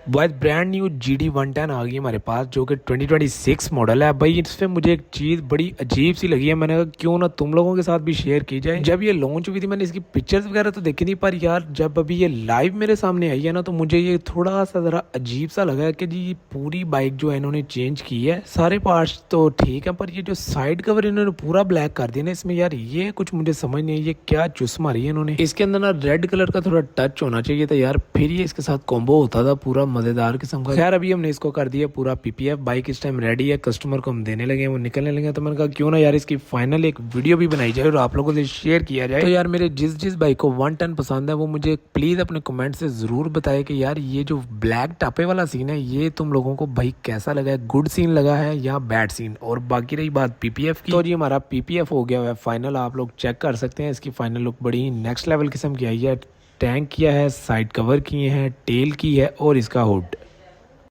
बहुत brand new GD110 आ गई है हमारे पास, जो कि 2026 मॉडल है। भाई इसमें मुझे एक चीज़ बड़ी अजीब सी लगी है, मैंने कहा क्यों ना तुम लोगों के साथ भी शेयर की जाए। जब ये लॉन्च हुई थी मैंने इसकी पिक्चर्स वगैरह तो देखी नहीं, पर यार जब अभी ये लाइव मेरे सामने आई है ना, तो मुझे ये थोड़ा सा ज़रा अजीब सा लगा है कि जी पूरी बाइक जो है इन्होंने चेंज की है। सारे पार्ट्स तो ठीक है, पर ये जो साइड कवर इन्होंने पूरा ब्लैक कर दिया ना इसमें, यार ये कुछ मुझे समझ नहीं, ये क्या चुस मारी है इन्होंने। इसके अंदर ना रेड कलर का थोड़ा टच होना चाहिए था यार, फिर ये इसके साथ कॉम्बो होता था पूरा मजेदार किस्म का। खैर अभी हमने इसको कर दिया पूरा PPF, बाइक इस टाइम रेडी है, कस्टमर को हम देने लगे हैं, वो निकलने लगे। तो मैंने कहा क्यों ना यार इसकी फाइनल एक वीडियो भी बनाई जाए और आप लोगों से शेयर किया जाए। तो यार मेरे जिस बाइक को 110 पसंद है वो मुझे प्लीज अपने कमेंट से जरूर बताए कि यार ये जो ब्लैक टापे वाला सीन है ये तुम लोगों को भाई कैसा लगा है, गुड सीन लगा है या बैड सीन। और बाकी रही बात PPF की, तो जी हमारा PPF हो गया है फाइनल, आप लोग चेक कर सकते हैं। इसकी फाइनल लुक बड़ी नेक्स्ट लेवल किस्म की आई है। टैंक किया है, साइड कवर किए हैं, टेल की है और इसका हुड।